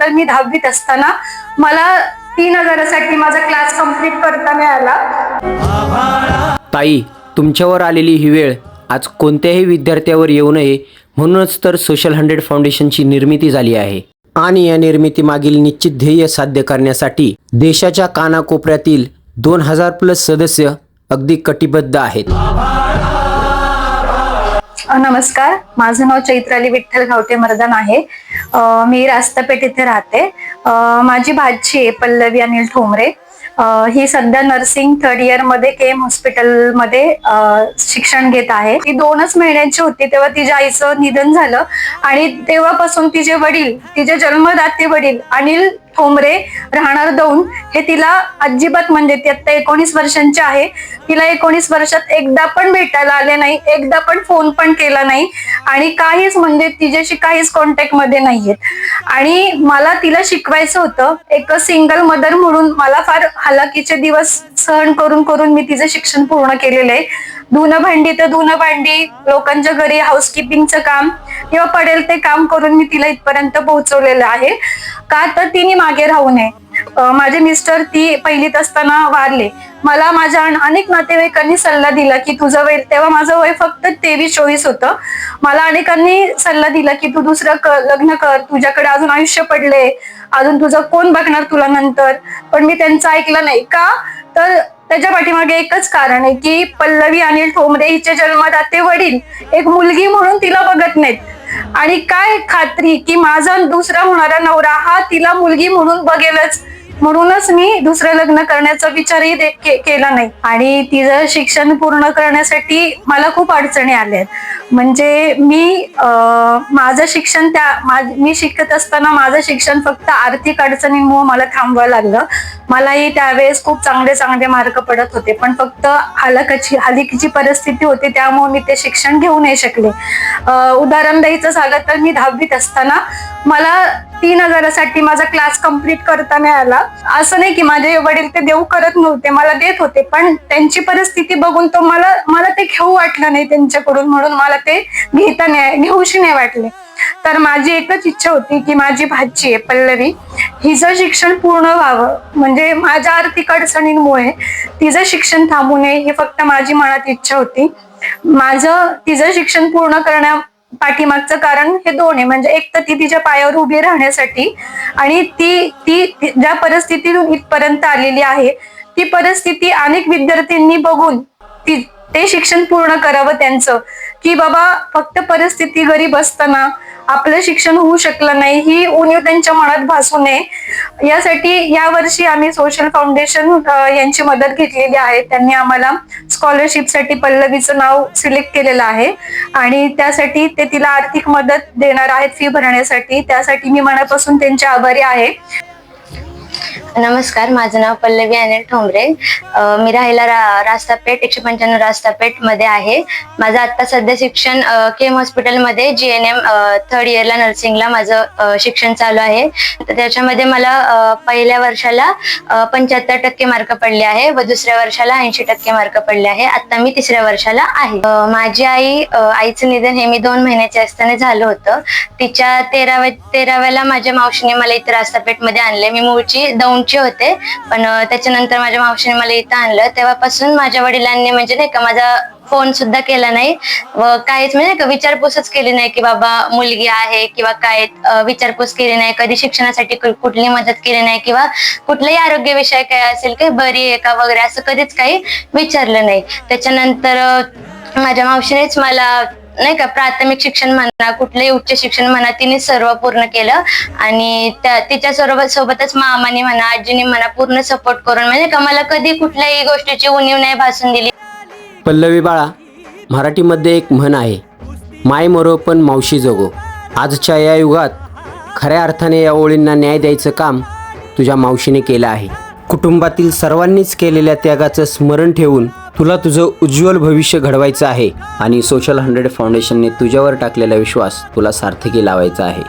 तर मी 10वीत असताना मला 3000साठी माझा क्लास कंप्लीट करता नाही आला. ताई, तुमच्यावर आलेली ही वेळ आज कोणत्याही विद्यार्थ्यावर येऊ नये म्हणूनच तर सोशल 100 फाउंडेशनची निर्मिती झाली आहे. आणि या निर्मितीमागील निश्चित ध्येय साध्य करण्यासाठी देशाच्या कानाकोपऱ्यातील 2000+ सदस्य अगदी कटिबद्ध आहेत. नमस्कार, माझं नाव चैत्राली विठ्ठल गावटे मर्दान आहे. मी रास्तापेठ इथे राहते. माझी भाची आहे पल्लवी अनिल ठोंबरे. ही सध्या नर्सिंग 3rd इयर मध्ये केम हॉस्पिटल मध्ये शिक्षण घेत आहे. ती 2च महिन्याची होती तेव्हा तिच्या आईचं निधन झालं आणि तेव्हापासून तिचे वडील, तिचे जन्मदाते वडील अनिल ठोंबरे राहणार दौंड हे तिला अजिबात, म्हणजे ती आता 19 वर्षांची आहे, तिला 19 वर्षात एकदा पण भेटायला आले नाही, एकदा पण फोन पण केला नाही आणि काहीच, म्हणजे तिच्याशी काहीच कॉन्टॅक्ट मध्ये नाहीयेत. आणि मला तिला शिकवायचं होतं. एक सिंगल मदर म्हणून मला फार हालाकीचे दिवस सहन करून करून मी तिचं शिक्षण पूर्ण केलेलं आहे. धुणं भांडी तर धुणं भांडी, लोकांच्या घरी हाऊसकीपिंगचं काम किंवा पडेल ते काम करून मी तिला इथपर्यंत पोहोचवलेलं आहे. का तर तिने मागे राहू नये. माझे मिस्टर ती 1लीत असताना वारले. मला माझ्या अनेक नातेवाईकांनी सल्ला दिला की तुझं वय, तेव्हा माझं वय फक्त 23-24 होतं. मला अनेकांनी सल्ला दिला की तू दुसरं लग्न कर, तुझ्याकडे अजून आयुष्य पडले, अजून तुझं कोण बघणार तुला नंतर. पण मी त्यांचं ऐकलं नाही. का तर त्याच्या पाठीमागे एकच कारण आहे की पल्लवी अनिल ठोंबरे हिचे जन्मदाते वडील एक मुलगी म्हणून तिला बघत नाहीत. आणि काय खात्री की माझा दुसरा होणारा नवरा हा तिला मुलगी म्हणून बघेलच, म्हणूनच मी दुसरं लग्न करण्याचा विचारही केला नाही. आणि तिचं शिक्षण पूर्ण करण्यासाठी मला खूप अडचणी आल्या. म्हणजे माझं शिक्षण मी शिकत असताना माझं शिक्षण फक्त आर्थिक अडचणींमुळे मला थांबवावं लागलं. मलाही त्यावेळेस खूप चांगले मार्क पडत होते, पण फक्त हलाखीची परिस्थिती होती त्यामुळे मी ते शिक्षण घेऊ नाही शकले. उदाहरण द्यायचं झालं तर मी 10वीत असताना मला 3000साठी माझा क्लास कंप्लीट करता नाही आला. असं नाही की माझे वडील ते देऊ करत नव्हते, मला देत होते, पण त्यांची परिस्थिती बघून तो मला ते घेऊ वाटलं नाही त्यांच्याकडून, म्हणून मला ते घेऊशी नाही वाटले. तर माझी एकच इच्छा होती की माझी भाची आहे पल्लवी, हिचं शिक्षण पूर्ण व्हावं. म्हणजे माझ्या आर्थिक अडचणींमुळे तिचं शिक्षण थांबू नये ही फक्त माझी मनात इच्छा होती. तिचं शिक्षण पूर्ण पाठीमागचं कारण हे 2 आहे. म्हणजे एक तर ती तिच्या पायावर उभी राहण्यासाठी, आणि ती ज्या परिस्थितीतून इथपर्यंत आलेली आहे ती परिस्थिती अनेक विद्यार्थ्यांनी बघून ते शिक्षण पूर्ण करावं त्यांचं, की बाबा फक्त परिस्थिती गरीब असताना आपलं शिक्षण होऊ शकलं नाही ही उणीव त्यांच्या मनात भासू नये यासाठी यावर्षी आम्ही सोशल फाउंडेशन यांची मदत घेतलेली आहे. त्यांनी आम्हाला स्कॉलरशिपसाठी पल्लवीचं नाव सिलेक्ट केलेलं आहे आणि त्यासाठी ते तिला आर्थिक मदत देणार आहेत फी भरण्यासाठी. त्यासाठी मी मनापासून त्यांचे आभारी आहे. नमस्कार, माझं नाव पल्लवी अनिल ठोंबरे. मी राहायला रास्तापेठ 195 रास्तापेठ मध्ये आहे. माझं आता सध्या शिक्षण केम हॉस्पिटलमध्ये GNM 3rd इयरला नर्सिंगला माझं शिक्षण चालू आहे. तर त्याच्यामध्ये मला पहिल्या वर्षाला 75% मार्क पडले आहे व दुसऱ्या वर्षाला 80% मार्क पडले आहे. आता मी 3ऱ्या वर्षाला आहे. माझी आईचं निधन हे मी 2 महिन्याचे असताना झालं होतं. तिच्या 13व्याला माझ्या मावशीने मला इथे रास्तापेठ मध्ये आणले. मी मूळची दौंडचे होते, पण त्याच्यानंतर माझ्या मावशीने मला इथं आणलं. तेव्हापासून माझ्या वडिलांनी म्हणजे नाही का माझा फोन सुद्धा केला नाही व काहीच म्हणजे नाही का विचारपूसच केली नाही की बाबा मुलगी आहे किंवा काय विचारपूस केली नाही. कधी शिक्षणासाठी कुठली मदत केली नाही किंवा कुठलाही आरोग्य विषय काय असेल की बरी आहे का वगैरे असं कधीच काही विचारलं नाही. त्याच्यानंतर माझ्या मावशीनेच मला नाही का प्राथमिक शिक्षण म्हणा कुठलंही उच्च शिक्षण म्हणा तिने सर्व पूर्ण केलं आणि तिच्या सोबतच मामाने म्हणा आजीने म्हणा पूर्ण सपोर्ट करून म्हणजे का मला कधी कुठल्याही गोष्टीची उणीव नाही भासून दिली. पल्लवी बाळा, मराठीमध्ये एक म्हण आहे, माय मरो पण मावशी जगो. आजच्या या युगात खऱ्या अर्थाने या ओळींना न्याय द्यायचं काम तुझ्या मावशीने केलं आहे. कुटुंबातील सर्वांनीच केलेल्या त्यागाचं स्मरण ठेवून तुला तुझं उज्ज्वल भविष्य घडवायचं आहे आणि सोशल 100 फाउंडेशनने तुझ्यावर टाकलेला विश्वास तुला सार्थकी लावायचा आहे.